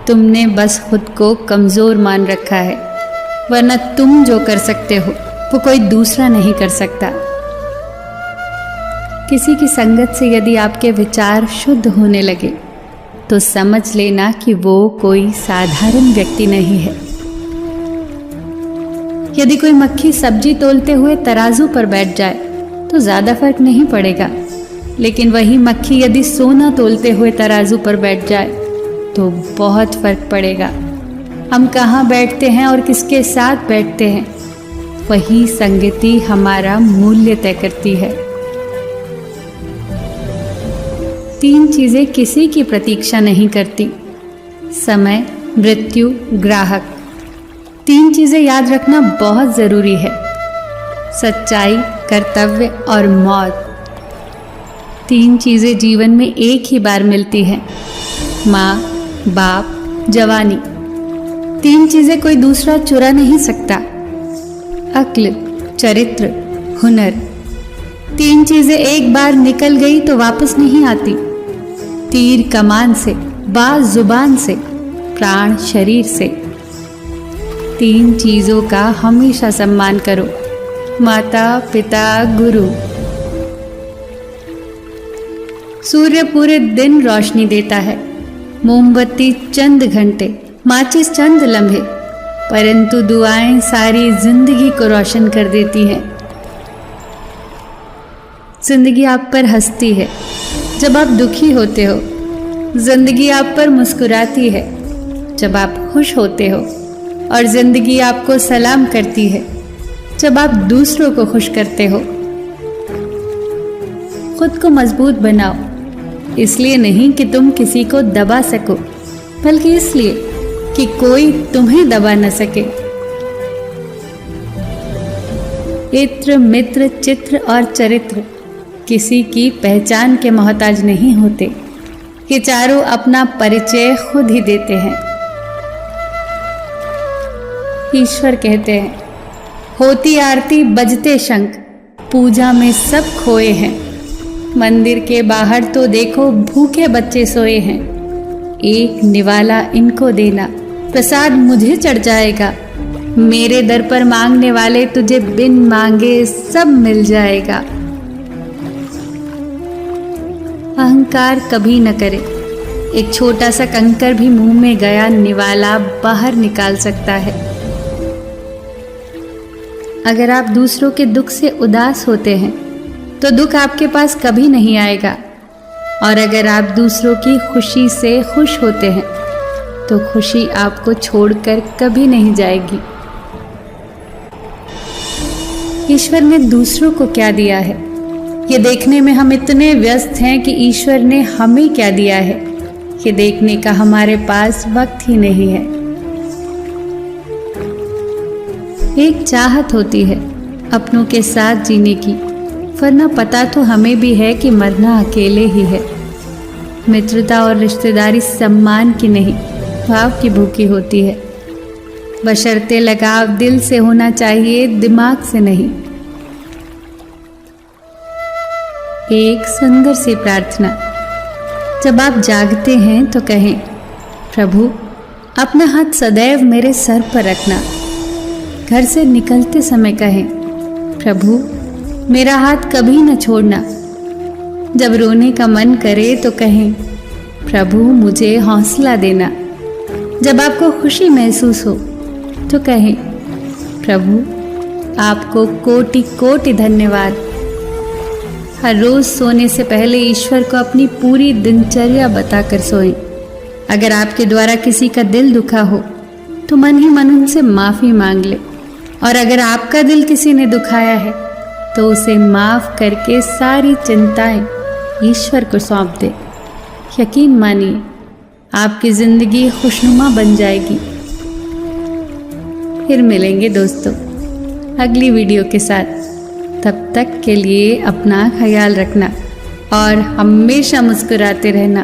तुमने बस खुद को कमज़ोर मान रखा है, वरना तुम जो कर सकते हो वो कोई दूसरा नहीं कर सकता। किसी की संगत से यदि आपके विचार शुद्ध होने लगे तो समझ लेना कि वो कोई साधारण व्यक्ति नहीं है। यदि कोई मक्खी सब्जी तोलते हुए तराजू पर बैठ जाए तो ज़्यादा फर्क नहीं पड़ेगा, लेकिन वही मक्खी यदि सोना तोलते हुए तराजू पर बैठ जाए तो बहुत फर्क पड़ेगा। हम कहाँ बैठते हैं और किसके साथ बैठते हैं, वही संगति हमारा मूल्य तय करती है। 3 चीज़ें किसी की प्रतीक्षा नहीं करती: समय, मृत्यु, ग्राहक। 3 चीज़ें याद रखना बहुत ज़रूरी है: सच्चाई, कर्तव्य और मौत। 3 चीज़ें जीवन में एक ही बार मिलती हैं: माँ, बाप, जवानी। 3 चीज़ें कोई दूसरा चुरा नहीं सकता: अक्ल, चरित्र, हुनर। 3 चीज़ें एक बार निकल गई तो वापस नहीं आती: तीर कमान से, बाज जुबान से, प्राण शरीर से। 3 चीज़ों का हमेशा सम्मान करो: माता, पिता, गुरु। सूर्य पूरे दिन रोशनी देता है, मोमबत्ती चंद घंटे, माचिस चंद लम्हे, परंतु दुआएं सारी जिंदगी को रोशन कर देती हैं। जिंदगी आप पर हंसती है जब आप दुखी होते हो, जिंदगी आप पर मुस्कुराती है जब आप खुश होते हो, और जिंदगी आपको सलाम करती है जब आप दूसरों को खुश करते हो। खुद को मजबूत बनाओ, इसलिए नहीं कि तुम किसी को दबा सको, बल्कि इसलिए कि कोई तुम्हें दबा न सके। इत्र, मित्र, चित्र और चरित्र किसी की पहचान के मोहताज नहीं होते। ये चारों अपना परिचय खुद ही देते हैं। ईश्वर कहते हैं, होती आरती बजते शंख, पूजा में सब खोए हैं। मंदिर के बाहर तो देखो भूखे बच्चे सोए हैं। एक निवाला इनको देना, प्रसाद मुझे चढ़ जाएगा। मेरे दर पर मांगने वाले तुझे बिन मांगे सब मिल जाएगा। अहंकार कभी न करे। एक छोटा सा कंकर भी मुंह में गया निवाला बाहर निकाल सकता है। अगर आप दूसरों के दुख से उदास होते हैं तो दुख आपके पास कभी नहीं आएगा, और अगर आप दूसरों की खुशी से खुश होते हैं तो खुशी आपको छोड़कर कभी नहीं जाएगी। ईश्वर ने दूसरों को क्या दिया है, ये देखने में हम इतने व्यस्त हैं कि ईश्वर ने हमें क्या दिया है, ये देखने का हमारे पास वक्त ही नहीं है। एक चाहत होती है अपनों के साथ जीने की, वरना पता तो हमें भी है कि मरना अकेले ही है। मित्रता और रिश्तेदारी सम्मान की नहीं, भाव की भूखी होती है। बशर्ते लगाव दिल से होना चाहिए, दिमाग से नहीं। एक सुंदर सी प्रार्थना: जब आप जागते हैं तो कहें, प्रभु अपना हाथ सदैव मेरे सर पर रखना। घर से निकलते समय कहें, प्रभु मेरा हाथ कभी न छोड़ना। जब रोने का मन करे तो कहें, प्रभु मुझे हौसला देना। जब आपको खुशी महसूस हो तो कहें, प्रभु आपको कोटि कोटि धन्यवाद। हर रोज सोने से पहले ईश्वर को अपनी पूरी दिनचर्या बताकर सोएं। अगर आपके द्वारा किसी का दिल दुखा हो तो मन ही मन उनसे माफ़ी मांग ले, और अगर आपका दिल किसी ने दुखाया है तो उसे माफ़ करके सारी चिंताएं ईश्वर को सौंप दे। यकीन मानिए आपकी ज़िंदगी खुशनुमा बन जाएगी। फिर मिलेंगे दोस्तों अगली वीडियो के साथ। तब तक के लिए अपना ख्याल रखना और हमेशा मुस्कुराते रहना।